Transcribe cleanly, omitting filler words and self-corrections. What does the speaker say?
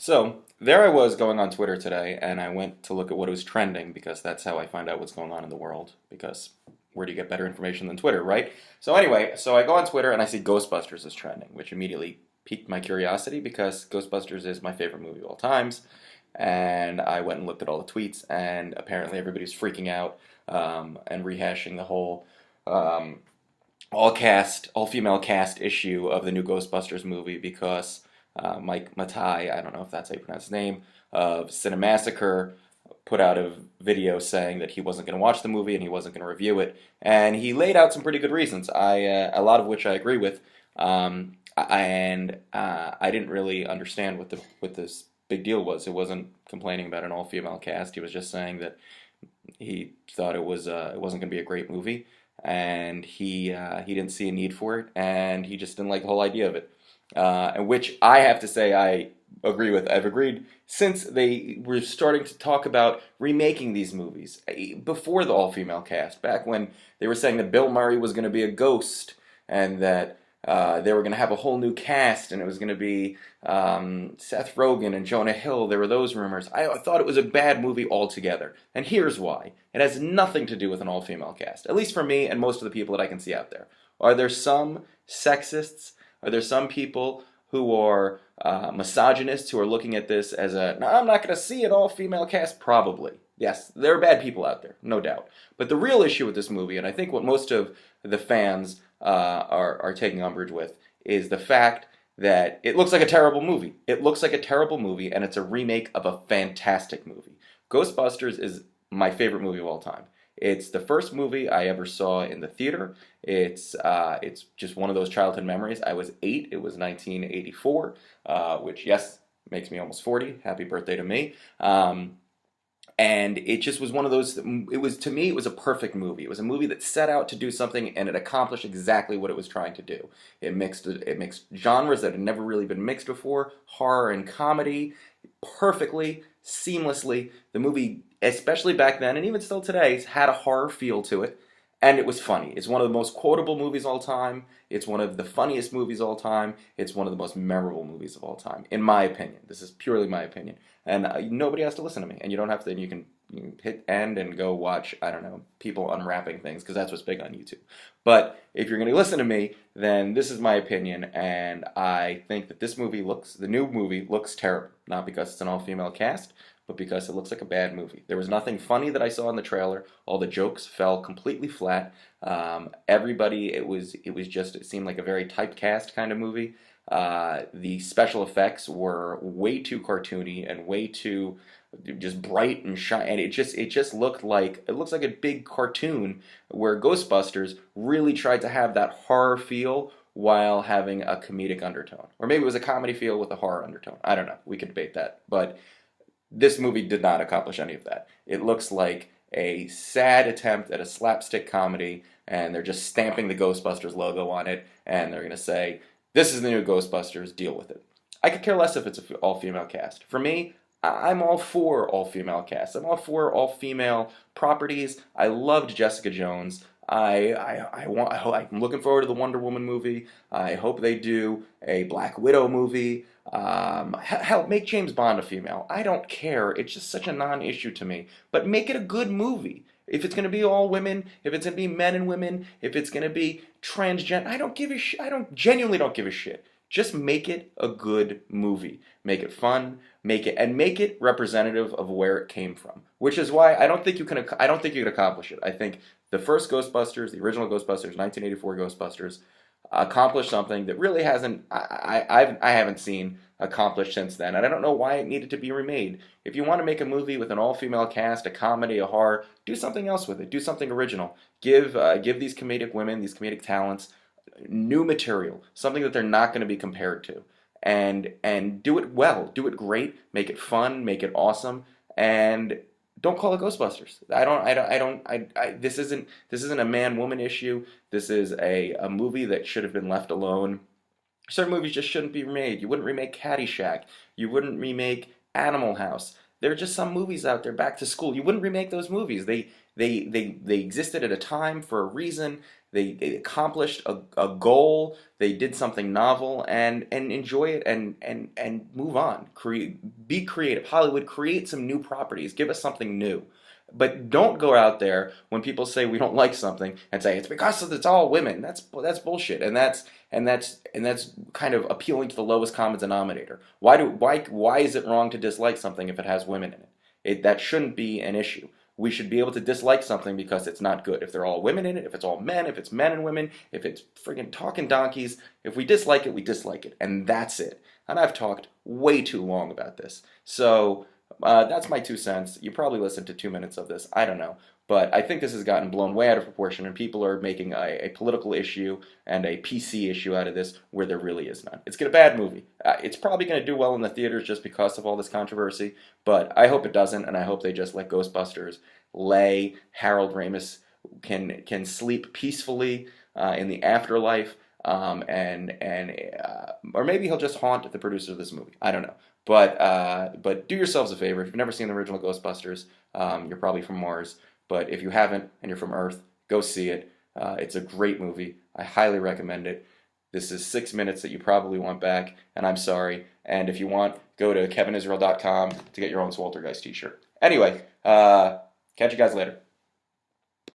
So there I was going on Twitter today, and I went to look at what was trending because that's how I find out what's going on in the world. Because where do you get better information than Twitter, right? So anyway, I go on Twitter and I see Ghostbusters is trending, which immediately piqued my curiosity because Ghostbusters is my favorite movie of all times. And I went and looked at all the tweets, and apparently everybody's freaking out and rehashing the whole um, all female cast issue of the new Ghostbusters movie because Mike Matai, I don't know if that's how you pronounce his name, of Cinemassacre, put out a video saying that he wasn't going to watch the movie and he wasn't going to review it, and he laid out some pretty good reasons. A lot of which I agree with, I didn't really understand what this big deal was. It wasn't complaining about an all female cast. He was just saying that he thought it wasn't going to be a great movie, and he didn't see a need for it, and he just didn't like the whole idea of it. And which I have to say I agree with. I've agreed since they were starting to talk about remaking these movies before the all-female cast, back when they were saying that Bill Murray was going to be a ghost and that they were going to have a whole new cast and it was going to be Seth Rogen and Jonah Hill. There were those rumors. I thought it was a bad movie altogether. And here's why. It has nothing to do with an all-female cast, at least for me and most of the people that I can see out there. Are there some sexists? Are there some people who are misogynists who are looking at this as no, I'm not going to see an all-female cast? Probably. Yes, there are bad people out there, no doubt. But the real issue with this movie, and I think what most of the fans are taking umbrage with, is the fact that it looks like a terrible movie. It looks like a terrible movie, and it's a remake of a fantastic movie. Ghostbusters is my favorite movie of all time. It's the first movie I ever saw in the theater. It's just one of those childhood memories. I was 8. It was 1984, which, yes, makes me almost 40. Happy birthday to me. And it just was one of those, to me, it was a perfect movie. It was a movie that set out to do something, and it accomplished exactly what it was trying to do. It mixed genres that had never really been mixed before, horror and comedy, perfectly, seamlessly. The movie, especially back then, and even still today, had a horror feel to it, and it was funny. It's one of the most quotable movies of all time. It's one of the funniest movies of all time. It's one of the most memorable movies of all time, in my opinion. This is purely my opinion. And nobody has to listen to me. And you don't have to, you can hit end and go watch, I don't know, people unwrapping things, because that's what's big on YouTube. But if you're going to listen to me, then this is my opinion, and I think that the new movie looks terrible. Not because it's an all-female cast, but because it looks like a bad movie. There was nothing funny that I saw in the trailer. All the jokes fell completely flat. Everybody, it seemed like a very typecast kind of movie. The special effects were way too cartoony and way too just bright and shiny, and it just looks like a big cartoon where Ghostbusters really tried to have that horror feel while having a comedic undertone. Or maybe it was a comedy feel with a horror undertone. I don't know. We could debate that. But this movie did not accomplish any of that. It looks like a sad attempt at a slapstick comedy, and they're just stamping the Ghostbusters logo on it, and they're going to say, this is the new Ghostbusters, deal with it. I could care less if it's an all-female cast. For me, I'm all for all-female casts. I'm all for all-female properties. I loved Jessica Jones. I'm looking forward to the Wonder Woman movie. I hope they do a Black Widow movie. Hell, make James Bond a female. I don't care. It's just such a non-issue to me. But make it a good movie. If it's going to be all women, if it's going to be men and women, if it's going to be transgender, I don't give a shit. I genuinely don't give a shit. Just make it a good movie. Make it fun. Make it representative of where it came from. Which is why I don't think you can accomplish it. I think the first Ghostbusters, the original Ghostbusters, 1984 Ghostbusters, accomplished something that really I haven't seen accomplished since then, and I don't know why it needed to be remade. If you want to make a movie with an all-female cast, a comedy, a horror, do something else with it. Do something original. Give these comedic women, these comedic talents, new material, something that they're not going to be compared to, and do it well, do it great, make it fun, make it awesome, and don't call it Ghostbusters. This isn't a man-woman issue. This is a movie that should have been left alone. Certain movies just shouldn't be remade. You wouldn't remake Caddyshack. You wouldn't remake Animal House. There are just some movies out there, Back to School. You wouldn't remake those movies. They existed at a time for a reason. They accomplished a goal. They did something novel, and enjoy it, and move on. Be creative. Hollywood, create some new properties. Give us something new. But don't go out there when people say we don't like something and say it's because it's all women. That's bullshit, and that's kind of appealing to the lowest common denominator. Why is it wrong to dislike something if it has women in it? That shouldn't be an issue. We should be able to dislike something because it's not good. If they're all women in it, if it's all men, if it's men and women, if it's friggin' talking donkeys, if we dislike it, we dislike it, and that's it. And I've talked way too long about this, so. That's my 2 cents. You probably listened to 2 minutes of this. I don't know. But I think this has gotten blown way out of proportion, and people are making a political issue and a PC issue out of this where there really is none. It's a bad movie. It's probably going to do well in the theaters just because of all this controversy, but I hope it doesn't, and I hope they just let Ghostbusters lay. Harold Ramis can sleep peacefully in the afterlife, or maybe he'll just haunt the producers of this movie. I don't know. But do yourselves a favor. If you've never seen the original Ghostbusters, you're probably from Mars. But if you haven't and you're from Earth, go see it. It's a great movie. I highly recommend it. This is 6 minutes that you probably want back, and I'm sorry. And if you want, go to kevinisrael.com to get your own Swaltergeist t-shirt. Anyway, catch you guys later.